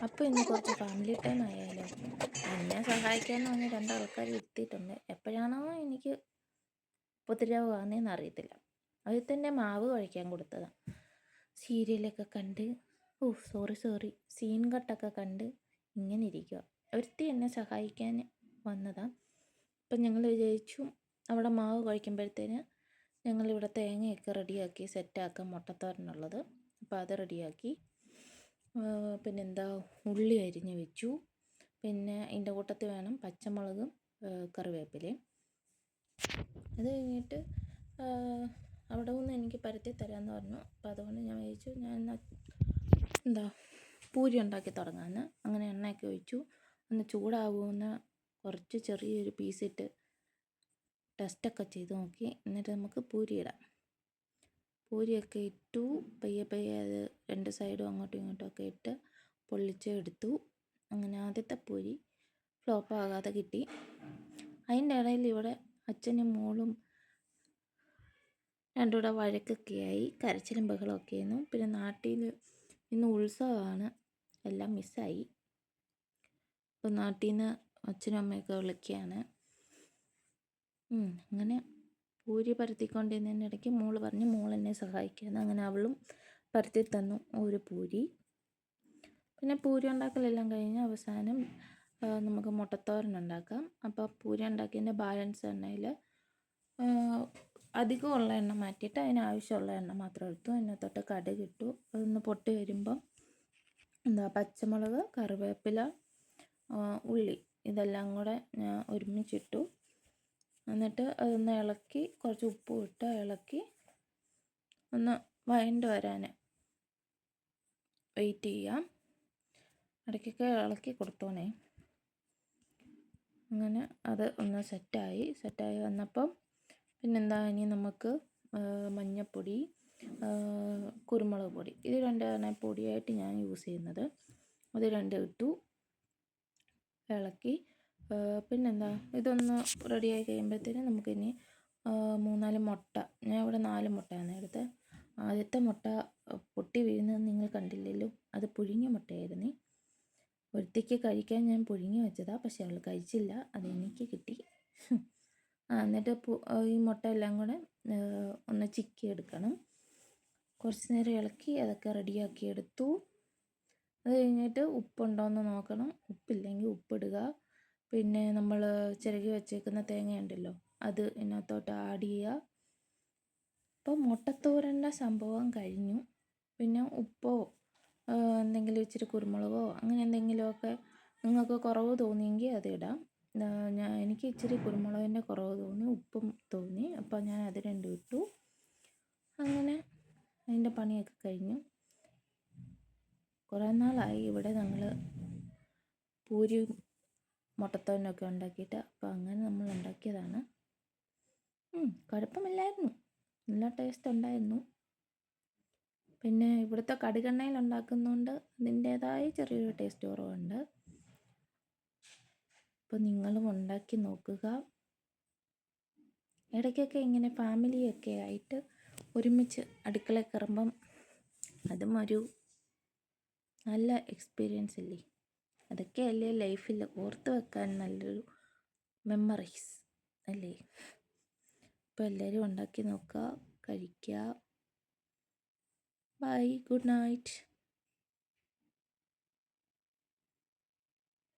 അപ്പോൾ ഇന്ന് കുറച്ച് ഫാമിലി ടൈം ആയാലോ. എന്നെ സഹായിക്കാമെന്ന് പറഞ്ഞ് രണ്ടാൾക്കാർ ഇരുത്തിയിട്ടുണ്ട്. എപ്പോഴാണോ എനിക്ക് ഉപദ്രവമാകുന്നതെന്ന് അറിയത്തില്ല. അതിൽ തന്നെ മാവ് കഴിക്കാൻ കൊടുത്തതാണ്. സീരിയലൊക്കെ കണ്ട് സോറി സീൻ കട്ടൊക്കെ കണ്ട് ഇങ്ങനെ ഇരിക്കുക. ഒരുത്തി എന്നെ സഹായിക്കാൻ വന്നതാണ്. അപ്പം ഞങ്ങൾ വിചാരിച്ചു അവിടെ മാവ് കഴിക്കുമ്പോഴത്തേന് ഞങ്ങളിവിടെ തേങ്ങയൊക്കെ റെഡിയാക്കി സെറ്റാക്കാം മുട്ടത്തോരനുള്ളത്. അപ്പോൾ അത് റെഡിയാക്കി. പിന്നെന്താ, ഉള്ളി അരിഞ്ഞ് വെച്ചു. പിന്നെ ഇതിൻ്റെ കൂട്ടത്തിൽ വേണം പച്ചമുളകും കറിവേപ്പിലയും. അത് കഴിഞ്ഞിട്ട് അവിടെ നിന്ന് എനിക്ക് പരത്തി തരാമെന്ന് പറഞ്ഞു. അപ്പോൾ അതുകൊണ്ട് ഞാൻ വിചാരിച്ചു ഞാൻ പൂരി ഉണ്ടാക്കി തുടങ്ങാമെന്ന്. അങ്ങനെ എണ്ണയൊക്കെ ഒഴിച്ചു. ഒന്ന് ചൂടാകുമെന്ന് കുറച്ച് ചെറിയൊരു പീസിട്ട് ടെസ്റ്റൊക്കെ ചെയ്ത് നോക്കി. എന്നിട്ട് നമുക്ക് പൂരി ഇടാം. പൂരിയൊക്കെ ഇട്ടു. പയ്യെ അത് രണ്ട് സൈഡും അങ്ങോട്ടും ഇങ്ങോട്ടും ഒക്കെ ഇട്ട് പൊള്ളിച്ച് എടുത്തു. അങ്ങനെ ആദ്യത്തെ പൂരി ഫ്ലോപ്പാകാതെ കിട്ടി. അതിൻ്റെ ഇടയിൽ ഇവിടെ അച്ഛനും മോളും രണ്ടും കൂടെ വഴക്കൊക്കെയായി, കരച്ചിലും ബഹളമൊക്കെ ആയിരുന്നു. പിന്നെ നാട്ടിൽ ഇന്ന് ഉത്സവമാണ്, എല്ലാം മിസ്സായി. ഇപ്പം നാട്ടിൽ നിന്ന് അച്ഛനും അമ്മയൊക്കെ വിളിക്കുകയാണ്. അങ്ങനെ പൂരി പരത്തിക്കൊണ്ടിരുന്നതിൻ്റെ ഇടയ്ക്ക് മോള് പറഞ്ഞു മോൾ എന്നെ സഹായിക്കാമെന്ന്. അങ്ങനെ അവളും പരത്തി തന്നു ഒരു പൂരി. പിന്നെ പൂരി ഉണ്ടാക്കലെല്ലാം കഴിഞ്ഞ് അവസാനം നമുക്ക് മുട്ടത്തോരൻ ഉണ്ടാക്കാം. അപ്പോൾ പൂരി ഉണ്ടാക്കിയതിൻ്റെ ബാലൻസ് എണ്ണയിൽ അധികമുള്ള എണ്ണ മാറ്റിയിട്ട് അതിനാവശ്യമുള്ള എണ്ണ മാത്രം എടുത്തു. അതിനകത്തോട്ട് കടുക് ഇട്ടു. അതൊന്ന് പൊട്ടി വരുമ്പം പച്ചമുളക്, കറിവേപ്പില, ഉള്ളി ഇതെല്ലാം കൂടെ ഞാൻ ഒരുമിച്ചിട്ടു. എന്നിട്ട് അതൊന്ന് ഇളക്കി കുറച്ച് ഉപ്പും ഇട്ട് ഇളക്കി ഒന്ന് വഴണ്ട് വരാൻ വെയിറ്റ് ചെയ്യാം. ഇടയ്ക്കൊക്കെ ഇളക്കി കൊടുത്തോണേ. അങ്ങനെ അത് ഒന്ന് സെറ്റായി വന്നപ്പം പിന്നെന്താ, ഇനി നമുക്ക് മഞ്ഞൾപ്പൊടി, കുരുമുളക് പൊടി, ഇത് രണ്ടാണ് പൊടിയായിട്ട് ഞാൻ യൂസ് ചെയ്യുന്നത്. അത് രണ്ടും ഇട്ടു, ഇളക്കി. പിന്നെന്താ, ഇതൊന്ന് റെഡിയായി കഴിയുമ്പോഴത്തേനും നമുക്കിനി 3-4 മുട്ട, ഞാൻ ഇവിടെ 4 മുട്ടയാണ് എടുത്തത്. ആദ്യത്തെ മുട്ട പൊട്ടി വീഴുന്നത് നിങ്ങൾ കണ്ടില്ലല്ലോ, അത് പുഴുങ്ങിയ മുട്ടയായിരുന്നു. ഒരുത്തിക്ക് കഴിക്കാൻ ഞാൻ പുഴുങ്ങി വെച്ചതാണ്, പക്ഷെ അവൾ കഴിച്ചില്ല, അത് എനിക്ക് കിട്ടി. എന്നിട്ട് ഈ മുട്ട എല്ലാം കൂടെ ഒന്ന് ചിക്കി എടുക്കണം. കുറച്ച് നേരം ഇളക്കി അതൊക്കെ റെഡിയാക്കി എടുത്തു. അത് കഴിഞ്ഞിട്ട് ഉപ്പുണ്ടോയെന്ന് നോക്കണം. ഉപ്പില്ലെങ്കിൽ ഉപ്പിടുക. പിന്നെ നമ്മൾ ചിരകി വെച്ചേക്കുന്ന തേങ്ങ ഉണ്ടല്ലോ, അത് ഇതിനകത്തോട്ട് ആഡ് ചെയ്യുക. അപ്പോൾ മുട്ടത്തോരൻ്റെ സംഭവം കഴിഞ്ഞു. പിന്നെ ഉപ്പോ എന്തെങ്കിലും ഇച്ചിരി കുരുമുളകോ അങ്ങനെ എന്തെങ്കിലുമൊക്കെ നിങ്ങൾക്ക് കുറവ് തോന്നിയെങ്കിൽ അത് ഇടാം. എനിക്ക് ഇച്ചിരി കുരുമുളകിൻ്റെ കുറവ് തോന്നി, ഉപ്പും തോന്നി, അപ്പോൾ ഞാൻ അത് രണ്ടും ഇട്ടു. അങ്ങനെ അതിൻ്റെ പണിയൊക്കെ കഴിഞ്ഞു. കുറേ നാളായി ഇവിടെ ഞങ്ങൾ പൂരിയും മുട്ടത്തോരനൊക്കെ ഉണ്ടാക്കിയിട്ട്. അപ്പോൾ അങ്ങനെ നമ്മൾ ഉണ്ടാക്കിയതാണ്. കുഴപ്പമില്ലായിരുന്നു, നല്ല ടേസ്റ്റ് ഉണ്ടായിരുന്നു. പിന്നെ ഇവിടുത്തെ കടുകെണ്ണയിൽ ഉണ്ടാക്കുന്നതുകൊണ്ട് അതിൻ്റേതായ ചെറിയൊരു ടേസ്റ്റ് കുറവുണ്ട്. അപ്പോൾ നിങ്ങളും ഉണ്ടാക്കി നോക്കുക. ഇടയ്ക്കൊക്കെ ഇങ്ങനെ ഫാമിലിയൊക്കെ ആയിട്ട് ഒരുമിച്ച് അടുക്കളയിൽ കയറുമ്പം അതും ഒരു നല്ല എക്സ്പീരിയൻസ് അല്ലേ. അതൊക്കെയല്ലേ ലൈഫിൽ ഓർത്ത് വെക്കാൻ നല്ലൊരു മെമ്മറീസ് അല്ലേ. അപ്പോൾ എല്ലാവരും ഉണ്ടാക്കി നോക്കുക, കഴിക്കുക. Bye, good night.